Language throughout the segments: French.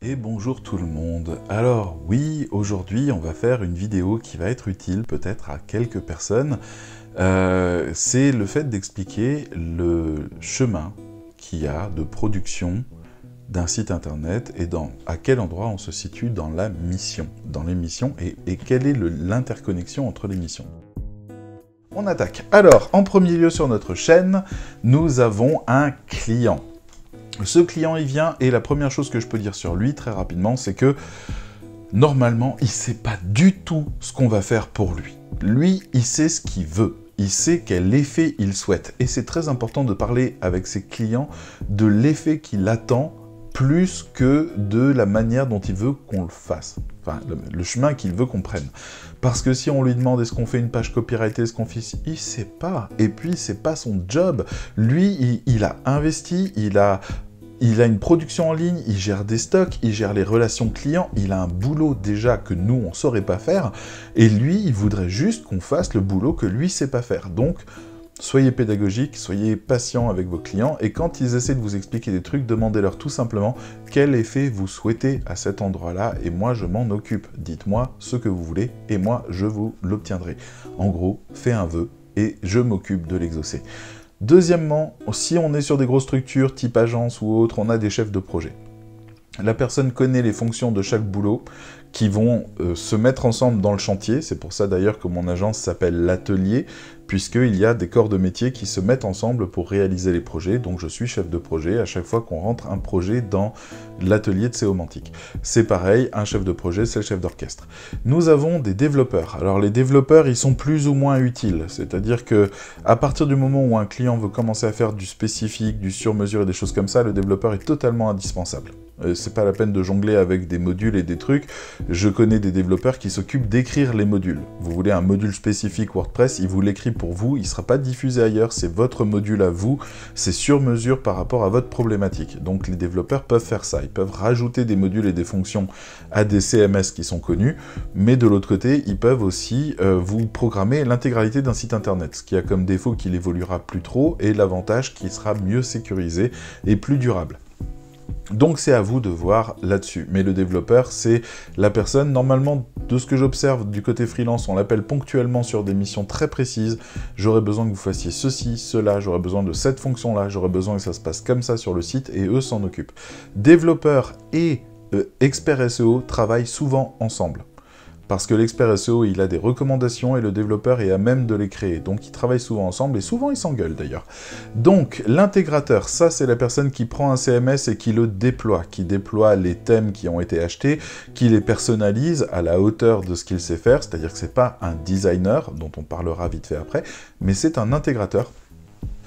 Et bonjour tout le monde. Alors oui, aujourd'hui on va faire une vidéo qui va être utile peut-être à quelques personnes. C'est le fait d'expliquer le chemin qu'il y a de production d'un site internet et à quel endroit on se situe dans la mission, et quelle est l'interconnexion entre les missions. On attaque. Alors, en premier lieu sur notre chaîne, nous avons un client. Ce client, il vient, et la première chose que je peux dire sur lui, très rapidement, c'est que, normalement, il ne sait pas du tout ce qu'on va faire pour lui. Lui, il sait ce qu'il veut. Il sait quel effet il souhaite. Et c'est très important de parler avec ses clients de l'effet qu'il attend, plus que de la manière dont il veut qu'on le fasse. Enfin, le chemin qu'il veut qu'on prenne. Parce que si on lui demande est-ce qu'on fait une page copyrightée, est-ce qu'on fait... Il sait pas. Et puis, c'est pas son job. Lui, il a investi, il a une production en ligne, il gère des stocks, il gère les relations clients, il a un boulot déjà que nous, on saurait pas faire. Et lui, il voudrait juste qu'on fasse le boulot que lui sait pas faire. Donc, soyez pédagogique, soyez patient avec vos clients, et quand ils essaient de vous expliquer des trucs, demandez-leur tout simplement quel effet vous souhaitez à cet endroit-là, et moi je m'en occupe. Dites-moi ce que vous voulez, et moi je vous l'obtiendrai. En gros, fais un vœu, et je m'occupe de l'exaucer. Deuxièmement, si on est sur des grosses structures, type agence ou autre, on a des chefs de projet. La personne connaît les fonctions de chaque boulot qui vont se mettre ensemble dans le chantier. C'est pour ça d'ailleurs que mon agence s'appelle l'atelier, puisqu'il y a des corps de métier qui se mettent ensemble pour réaliser les projets. Donc je suis chef de projet à chaque fois qu'on rentre un projet dans l'atelier de Séomantique. C'est pareil, un chef de projet, c'est le chef d'orchestre. Nous avons des développeurs. Alors les développeurs, ils sont plus ou moins utiles. C'est-à-dire que à partir du moment où un client veut commencer à faire du spécifique, du sur-mesure et des choses comme ça, le développeur est totalement indispensable. C'est pas la peine de jongler avec des modules et des trucs. Je connais des développeurs qui s'occupent d'écrire les modules. Vous voulez un module spécifique WordPress, il vous l'écrit pour vous, il ne sera pas diffusé ailleurs, c'est votre module à vous, c'est sur mesure par rapport à votre problématique. Donc les développeurs peuvent faire ça, ils peuvent rajouter des modules et des fonctions à des CMS qui sont connus, mais de l'autre côté, ils peuvent aussi vous programmer l'intégralité d'un site internet, ce qui a comme défaut qu'il évoluera plus trop, et l'avantage qu'il sera mieux sécurisé et plus durable. Donc c'est à vous de voir là-dessus. Mais le développeur, c'est la personne, normalement, de ce que j'observe du côté freelance, on l'appelle ponctuellement sur des missions très précises. J'aurais besoin que vous fassiez ceci, cela, j'aurais besoin de cette fonction-là, j'aurais besoin que ça se passe comme ça sur le site, et eux s'en occupent. Développeurs et experts SEO travaillent souvent ensemble. Parce que l'expert SEO, il a des recommandations et le développeur est à même de les créer. Donc, ils travaillent souvent ensemble et souvent, ils s'engueulent d'ailleurs. Donc, l'intégrateur, ça, c'est la personne qui prend un CMS et qui le déploie, qui déploie les thèmes qui ont été achetés, qui les personnalise à la hauteur de ce qu'il sait faire. C'est-à-dire que c'est pas un designer, dont on parlera vite fait après, mais c'est un intégrateur.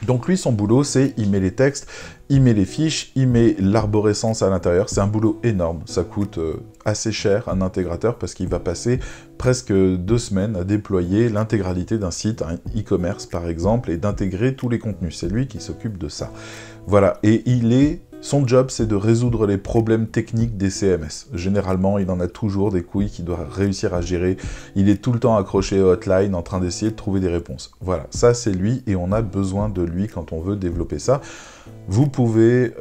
Donc lui, son boulot, c'est il met les textes, il met les fiches, il met l'arborescence à l'intérieur. C'est un boulot énorme, ça coûte assez cher, un intégrateur, parce qu'il va passer presque 2 semaines à déployer l'intégralité d'un site, un e-commerce par exemple, et d'intégrer tous les contenus. C'est lui qui s'occupe de ça. Voilà, et son job, c'est de résoudre les problèmes techniques des CMS. Généralement, il en a toujours des couilles qu'il doit réussir à gérer. Il est tout le temps accroché au hotline en train d'essayer de trouver des réponses. Voilà, ça c'est lui et on a besoin de lui quand on veut développer ça. Vous pouvez,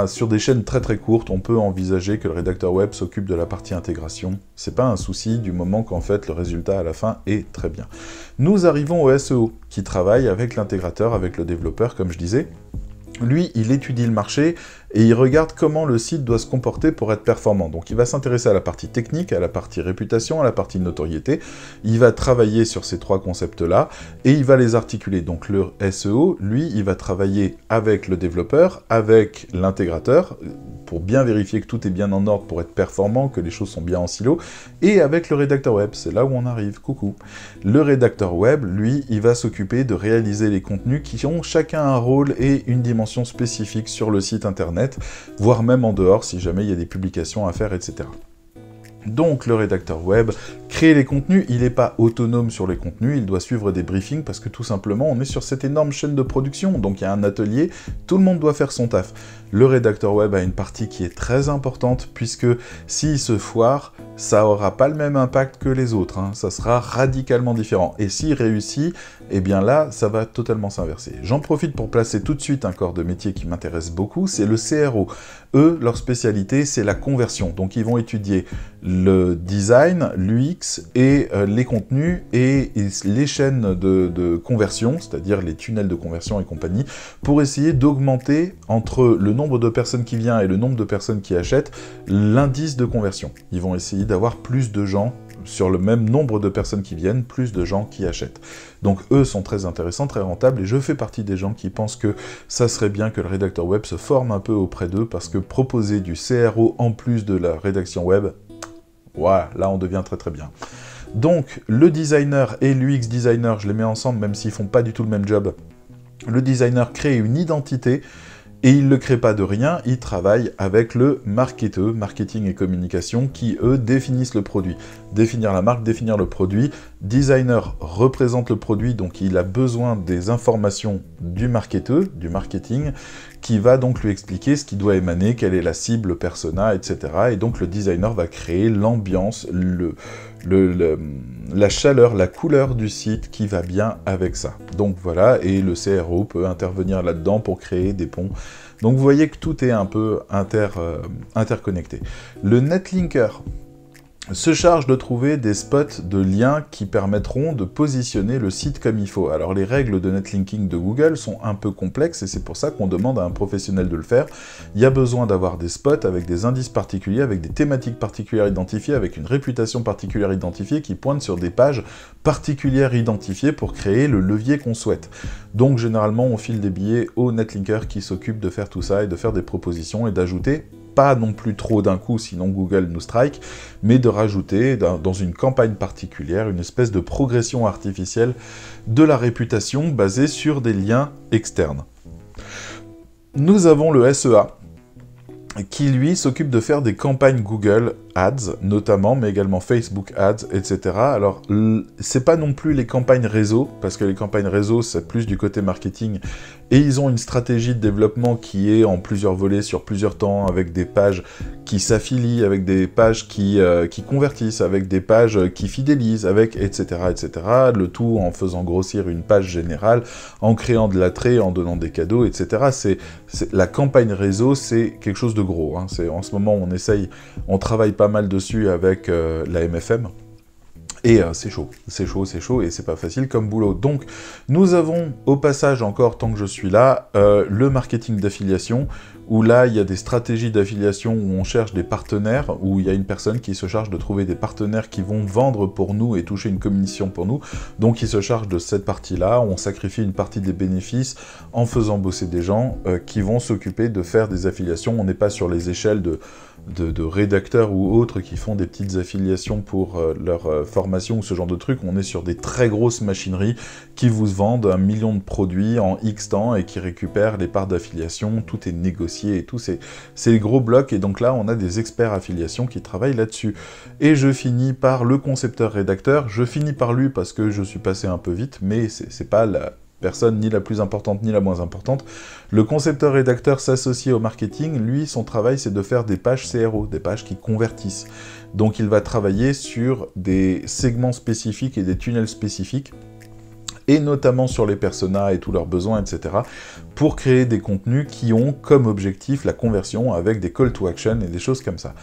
sur des chaînes très très courtes, on peut envisager que le rédacteur web s'occupe de la partie intégration. C'est pas un souci du moment qu'en fait le résultat à la fin est très bien. Nous arrivons au SEO qui travaille avec l'intégrateur, avec le développeur, comme je disais. Lui, il étudie le marché et il regarde comment le site doit se comporter pour être performant. Donc il va s'intéresser à la partie technique, à la partie réputation, à la partie notoriété. Il va travailler sur ces 3 concepts-là et il va les articuler. Donc le SEO, lui, il va travailler avec le développeur, avec l'intégrateur, pour bien vérifier que tout est bien en ordre pour être performant, que les choses sont bien en silo, et avec le rédacteur web, c'est là où on arrive, coucou. Le rédacteur web, lui, il va s'occuper de réaliser les contenus qui ont chacun un rôle et une dimension spécifique sur le site internet, voire même en dehors si jamais il y a des publications à faire, etc. Donc le rédacteur web crée les contenus, il n'est pas autonome sur les contenus, il doit suivre des briefings parce que tout simplement on est sur cette énorme chaîne de production, donc il y a un atelier, tout le monde doit faire son taf. Le rédacteur web a une partie qui est très importante puisque s'il se foire, ça n'aura pas le même impact que les autres, hein. Ça sera radicalement différent. Et s'il réussit, eh bien là, ça va totalement s'inverser. J'en profite pour placer tout de suite un corps de métier qui m'intéresse beaucoup, c'est le CRO. Eux, leur spécialité, c'est la conversion. Donc ils vont étudier le design, l'UX et les contenus et les chaînes de conversion, c'est-à-dire les tunnels de conversion et compagnie, pour essayer d'augmenter entre le nombre de personnes qui viennent et le nombre de personnes qui achètent l'indice de conversion. Ils vont essayer d'avoir plus de gens sur le même nombre de personnes qui viennent, plus de gens qui achètent. Donc eux sont très intéressants, très rentables, et je fais partie des gens qui pensent que ça serait bien que le rédacteur web se forme un peu auprès d'eux, parce que proposer du CRO en plus de la rédaction web, ouais, là on devient très très bien. Donc le designer et l'UX designer, je les mets ensemble, même s'ils font pas du tout le même job. Le designer crée une identité, et il ne le crée pas de rien, il travaille avec le marketeur, marketing et communication, qui, eux, définissent le produit. Définir la marque, définir le produit. Designer représente le produit, donc il a besoin des informations du marketeur, du marketing, qui va donc lui expliquer ce qui doit émaner, quelle est la cible, le persona, etc. Et donc le designer va créer l'ambiance, la chaleur, la couleur du site qui va bien avec ça. Donc voilà, et le CRO peut intervenir là-dedans pour créer des ponts. Donc vous voyez que tout est un peu interconnecté. Le netlinker se charge de trouver des spots de liens qui permettront de positionner le site comme il faut. Alors les règles de netlinking de Google sont un peu complexes et c'est pour ça qu'on demande à un professionnel de le faire. Il y a besoin d'avoir des spots avec des indices particuliers, avec des thématiques particulières identifiées, avec une réputation particulière identifiée qui pointe sur des pages particulières identifiées pour créer le levier qu'on souhaite. Donc généralement on file des billets au netlinker qui s'occupe de faire tout ça et de faire des propositions et d'ajouter pas non plus trop d'un coup, sinon Google nous strike, mais de rajouter dans une campagne particulière une espèce de progression artificielle de la réputation basée sur des liens externes. Nous avons le SEA, qui lui s'occupe de faire des campagnes Google Ads, notamment, mais également Facebook Ads, etc. Alors, c'est pas non plus les campagnes réseau, parce que les campagnes réseau, c'est plus du côté marketing, et ils ont une stratégie de développement qui est en plusieurs volets, sur plusieurs temps, avec des pages qui s'affilient, avec des pages qui convertissent, avec des pages qui fidélisent, avec etc., etc. Le tout en faisant grossir une page générale, en créant de l'attrait, en donnant des cadeaux, etc. La campagne réseau, c'est quelque chose de gros. Hein. En ce moment, on travaille pas mal dessus avec la MFM. Et c'est chaud, et c'est pas facile comme boulot. Donc, nous avons, au passage encore, tant que je suis là, le marketing d'affiliation, où là, il y a des stratégies d'affiliation où on cherche des partenaires, où il y a une personne qui se charge de trouver des partenaires qui vont vendre pour nous et toucher une commission pour nous. Donc, il se charge de cette partie-là, on sacrifie une partie des bénéfices en faisant bosser des gens qui vont s'occuper de faire des affiliations. On n'est pas sur les échelles de rédacteurs ou autres qui font des petites affiliations pour leur formation ou ce genre de trucs. On est sur des très grosses machineries qui vous vendent 1 million de produits en X temps et qui récupèrent les parts d'affiliation. Tout est négocié et tout, c'est les gros blocs. Et donc là, on a des experts affiliation qui travaillent là-dessus. Et je finis par le concepteur-rédacteur. Je finis par lui parce que je suis passé un peu vite, mais c'est pas la personne ni la plus importante ni la moins importante. Le concepteur-rédacteur s'associe au marketing. Lui, son travail, c'est de faire des pages CRO, des pages qui convertissent. Donc il va travailler sur des segments spécifiques et des tunnels spécifiques, et notamment sur les personas et tous leurs besoins, etc., pour créer des contenus qui ont comme objectif la conversion avec des call to action et des choses comme ça.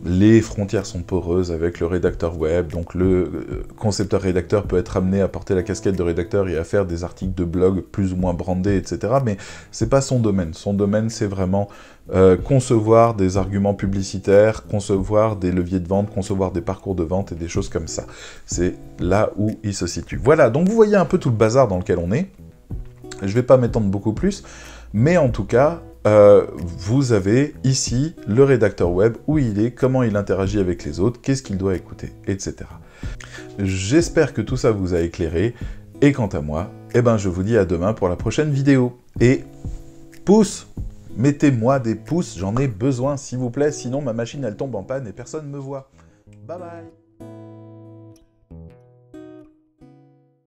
Les frontières sont poreuses avec le rédacteur web, donc le concepteur-rédacteur peut être amené à porter la casquette de rédacteur et à faire des articles de blog plus ou moins brandés, etc., mais c'est pas son domaine. Son domaine, c'est vraiment concevoir des arguments publicitaires, concevoir des leviers de vente, concevoir des parcours de vente et des choses comme ça. C'est là où il se situe. Voilà, donc vous voyez un peu tout le bazar dans lequel on est. Je vais pas m'étendre beaucoup plus, mais en tout cas, vous avez ici le rédacteur web, où il est, comment il interagit avec les autres, qu'est-ce qu'il doit écouter, etc. J'espère que tout ça vous a éclairé, et quant à moi, eh ben, je vous dis à demain pour la prochaine vidéo. Et pouce, mettez-moi des pouces, j'en ai besoin s'il vous plaît, sinon ma machine elle tombe en panne et personne ne me voit. Bye bye.